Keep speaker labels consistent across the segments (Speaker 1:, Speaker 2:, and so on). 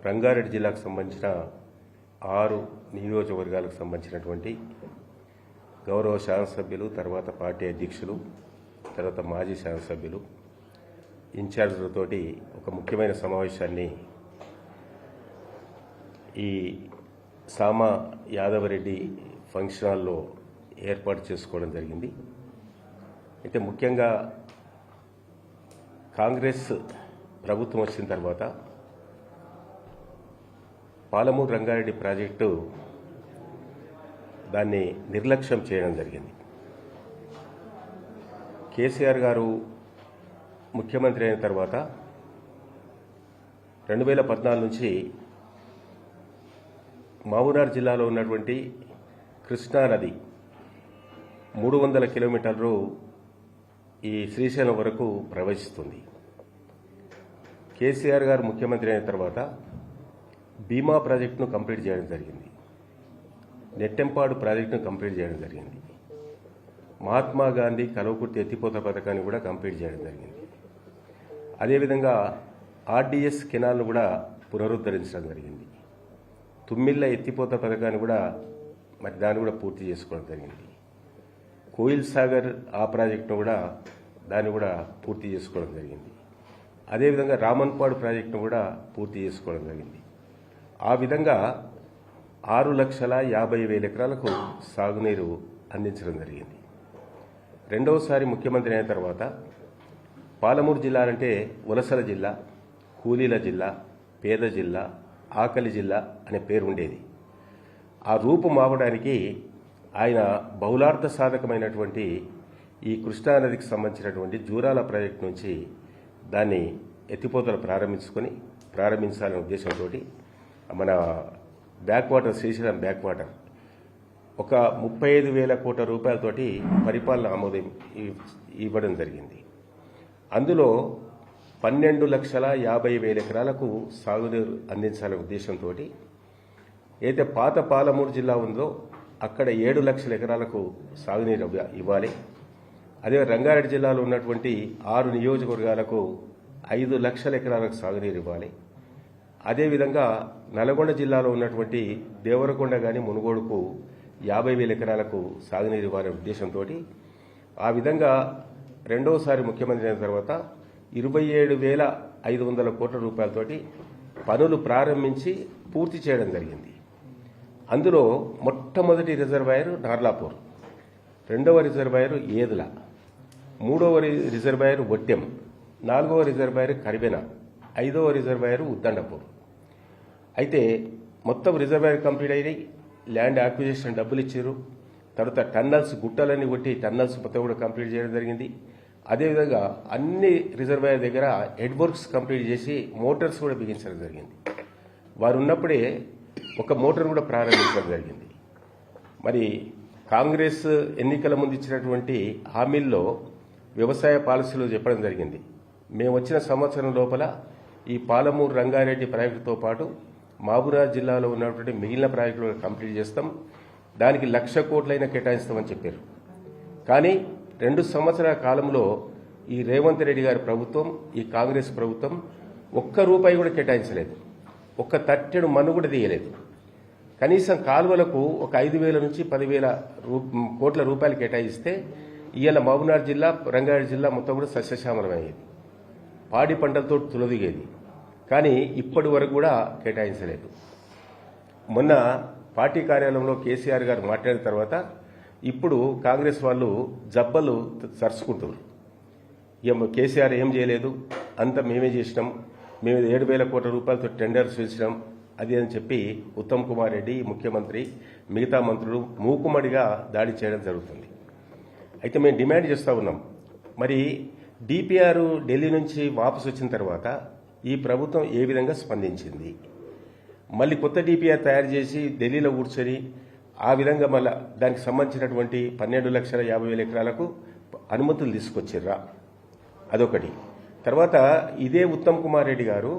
Speaker 1: రంగారెడ్డి జిల్లాకు సంబంధించిన 6 నియోజకవర్గాలకు సంబంధించినటువంటి గౌరవ శాసనసభ్యులు, తర్వాత పార్టీ అధ్యక్షులు, తర్వాత మాజీ శాసనసభ్యులు, ఇన్ఛార్జీలతోటి ఒక ముఖ్యమైన సమావేశాన్ని ఈ సామా యాదవరెడ్డి ఫంక్షన్ హాల్లో ఏర్పాటు చేసుకోవడం జరిగింది. అయితే ముఖ్యంగా కాంగ్రెస్ ప్రభుత్వం వచ్చిన తర్వాత పాలమూరు రంగారెడ్డి ప్రాజెక్టు దాన్ని నిర్లక్ష్యం చేయడం జరిగింది. కేసీఆర్ గారు ముఖ్యమంత్రి అయిన తర్వాత 2014 నుంచి మహబూబ్నగర్ జిల్లాలో ఉన్నటువంటి కృష్ణానది 300 కిలోమీటర్లు ఈ శ్రీశైలం వరకు ప్రవహిస్తుంది. కేసీఆర్ గారు ముఖ్యమంత్రి అయిన తర్వాత భీమా ప్రాజెక్టును కంప్లీట్ చేయడం జరిగింది. నెట్టెంపాడు ప్రాజెక్టును కంప్లీట్ చేయడం జరిగింది. మహాత్మా గాంధీ కల్వకుర్తి ఎత్తిపోత పథకాన్ని కూడా కంప్లీట్ చేయడం జరిగింది. అదేవిధంగా ఆర్డీఎస్ కెనాల్ను కూడా పునరుద్ధరించడం జరిగింది. తుమ్మిళ్ళ ఎత్తిపోత పథకాన్ని కూడా దాన్ని కూడా పూర్తి చేసుకోవడం జరిగింది. కోయిల్ సాగర్ ఆ ప్రాజెక్టును కూడా దాన్ని కూడా పూర్తి చేసుకోవడం జరిగింది. అదేవిధంగా రామన్పాడు ప్రాజెక్టును కూడా పూర్తి చేసుకోవడం జరిగింది. ఆ విధంగా 6,50,000 ఎకరాలకు సాగునీరు అందించడం జరిగింది. రెండవసారి ముఖ్యమంత్రి అయిన తర్వాత పాలమూరు జిల్లా అంటే వలసల జిల్లా, కూలీల జిల్లా, పేద జిల్లా, ఆకలి జిల్లా అనే పేరు ఉండేది. ఆ రూపు మావడానికి ఆయన బహుళార్థ సాధకమైనటువంటి ఈ కృష్ణానదికి సంబంధించినటువంటి జూరాల ప్రాజెక్టు నుంచి దాన్ని ఎత్తిపోతలు ప్రారంభించాలనే ఉద్దేశంతో మన back water, Srisailam back water ఒక 35,000 కోట్ల రూపాయలతోటి పరిపాలన ఆమోదం ఇవ్వడం జరిగింది. అందులో 12,50,000 ఎకరాలకు సాగునీరు అందించాలనే ఉద్దేశంతో అయితే పాత పాలమూరు జిల్లా ఉందో అక్కడ 7 లక్షల ఎకరాలకు సాగునీరు ఇవ్వాలి. అదే రంగారెడ్డి జిల్లాలో ఉన్నటువంటి 6 నియోజకవర్గాలకు 5 లక్షల ఎకరాలకు సాగునీరు ఇవ్వాలి. అదేవిధంగా నల్గొండ జిల్లాలో ఉన్నటువంటి దేవరకొండ కానీ మునుగోడుకు 50,000 ఎకరాలకు సాగునీరు ఇవ్వాలనే ఉద్దేశంతో ఆ విధంగా రెండోసారి ముఖ్యమంత్రి అయిన తర్వాత 27,500 కోట్ల రూపాయలతోటి పనులు ప్రారంభించి పూర్తి చేయడం జరిగింది. అందులో మొట్టమొదటి రిజర్వాయర్ నార్లాపూర్, రెండవ రిజర్వాయర్ ఏదుల, మూడవ రిజర్వాయర్ ఒట్టెం, 4వ రిజర్వాయర్ కరిబెన, 5వ రిజర్వాయర్ ఉద్దండపూర్. అయితే మొత్తం రిజర్వాయర్ కంప్లీట్ అయినాయి. ల్యాండ్ అక్విజిషన్ డబ్బులు ఇచ్చారు. తర్వాత టన్నల్స్, గుట్టలన్నీ కొట్టి టన్నల్స్ మొత్తం కూడా కంప్లీట్ చేయడం జరిగింది. అదేవిధంగా అన్ని రిజర్వాయర్ దగ్గర హెడ్ వర్క్స్ కంప్లీట్ చేసి మోటార్స్ కూడా బిగించడం జరిగింది. వారు ఉన్నప్పుడే ఒక మోటార్ కూడా ప్రారంభించడం జరిగింది. మరి కాంగ్రెస్ ఎన్నికల ముందు ఇచ్చినటువంటి హామీల్లో వ్యవసాయ పాలసీలు చెప్పడం జరిగింది. మేము వచ్చిన సంవత్సరం లోపల ఈ పాలమూరు రంగారెడ్డి ప్రాజెక్టుతో పాటు మహబూబ్నగర్ జిల్లాలో ఉన్నటువంటి మిగిలిన ప్రాజెక్టులు కంప్లీట్ చేస్తాం, దానికి 1,00,000 కోట్లైనా కేటాయిస్తామని చెప్పారు. కానీ 2 సంవత్సరాల కాలంలో ఈ రేవంత్ రెడ్డి గారి ప్రభుత్వం, ఈ కాంగ్రెస్ ప్రభుత్వం ₹1 కూడా కేటాయించలేదు. ఒక్క తట్టెడు మన్ను కూడా తీయలేదు. కనీసం కాలువలకు ఒక 5,000 నుంచి 10,000 కోట్ల రూపాయలు కేటాయిస్తే ఇవాళ మహబూబ్నగర్ జిల్లా, రంగారెడ్డి జిల్లా మొత్తం కూడా సస్యశ్యామలమయ్యేది, పాడి పంటలతో తులదిగేది. కానీ ఇప్పటి వరకు కూడా కేటాయించలేదు. మొన్న పార్టీ కార్యాలయంలో కేసీఆర్ గారు మాట్లాడిన తర్వాత ఇప్పుడు కాంగ్రెస్ వాళ్ళు జబ్బలు సరుచుకుంటున్నారు. కేసీఆర్ ఏం చేయలేదు, అంతా మేమే చేసినాం, మేము 7,000 కోట్ల రూపాయలతో టెండర్స్ పిలిచినాం, అది అని చెప్పి ఉత్తమ్ కుమార్ రెడ్డి, ముఖ్యమంత్రి, మిగతా మంత్రులు మూకుమ్మడిగా దాడి చేయడం జరుగుతుంది. అయితే మేము డిమాండ్ చేస్తూ ఉన్నాం, మరి డిపిఆర్ ఢిల్లీ నుంచి వాపసు వచ్చిన తర్వాత ఈ ప్రభుత్వం ఏ విధంగా స్పందించింది? మళ్ళీ కొత్త డిపిఆర్ తయారు చేసి ఢిల్లీలో కూర్చొని ఆ విధంగా మళ్ళీ దానికి సంబంధించినటువంటి 12,50,000 ఎకరాలకు అనుమతులు తీసుకొచ్చిర్రా? అదొకటి. తర్వాత ఇదే ఉత్తమ్ కుమార్ రెడ్డి గారు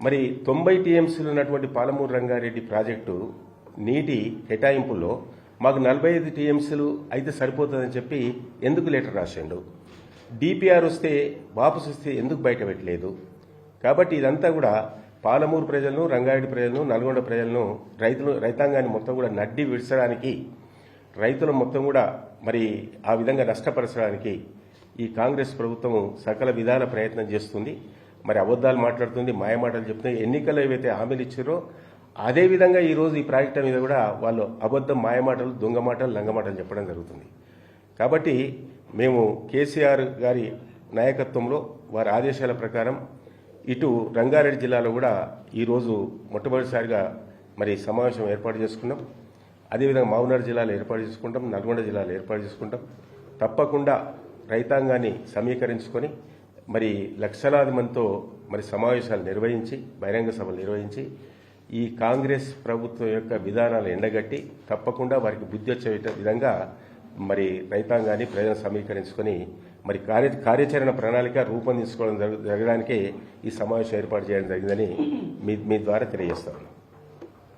Speaker 1: మరి 90 టీఎంసీలు ఉన్నటువంటి పాలమూరు రంగారెడ్డి ప్రాజెక్టు నీటి కేటాయింపుల్లో మాకు 45 టీఎంసీలు అయితే సరిపోతుందని చెప్పి ఎందుకు లెటర్ రాసిండు? డిపిఆర్ వస్తే వాపసు వస్తే ఎందుకు బయట పెట్టలేదు? కాబట్టి ఇదంతా కూడా పాలమూరు ప్రజలను, రంగారెడ్డి ప్రజలను, నల్గొండ ప్రజలను, రైతాంగాన్ని మొత్తం కూడా నడ్డి విడిచడానికి, రైతులు మొత్తం కూడా మరి ఆ విధంగా నష్టపరచడానికి ఈ కాంగ్రెస్ ప్రభుత్వం సకల విధాల ప్రయత్నం చేస్తుంది. మరి అబద్దాలు మాట్లాడుతుంది, మాయమాటలు చెప్తుంది. ఎన్నికల్లో ఏవైతే హామీలు ఇచ్చారో అదేవిధంగా ఈరోజు ఈ ప్రాజెక్టు మీద కూడా వాళ్ళు అబద్దం, మాయమాటలు, దొంగ మాటలు, లంగమాటలు చెప్పడం జరుగుతుంది. కాబట్టి మేము కేసీఆర్ గారి నాయకత్వంలో వారి ఆదేశాల ప్రకారం ఇటు రంగారెడ్డి జిల్లాలో కూడా ఈరోజు మొట్టమొదటిసారిగా మరి సమావేశం ఏర్పాటు చేసుకున్నాం. అదేవిధంగా మహబూబ్నగర్ జిల్లాలో ఏర్పాటు చేసుకుంటాం, నల్గొండ జిల్లాలో ఏర్పాటు చేసుకుంటాం. తప్పకుండా రైతాంగాన్ని సమీకరించుకొని మరి లక్షలాది మందితో మరి సమావేశాలు నిర్వహించి, బహిరంగ సభలు నిర్వహించి ఈ కాంగ్రెస్ ప్రభుత్వం యొక్క విధానాలు ఎండగట్టి తప్పకుండా వారికి బుద్ధి వచ్చే విధంగా మరి రైతాంగాన్ని ప్రజలను సమీకరించుకొని మరి కార్యాచరణ ప్రణాళిక రూపొందించుకోవడం జరగడానికే ఈ సమావేశం ఏర్పాటు చేయడం జరిగిందని మీ ద్వారా తెలియజేస్తాను.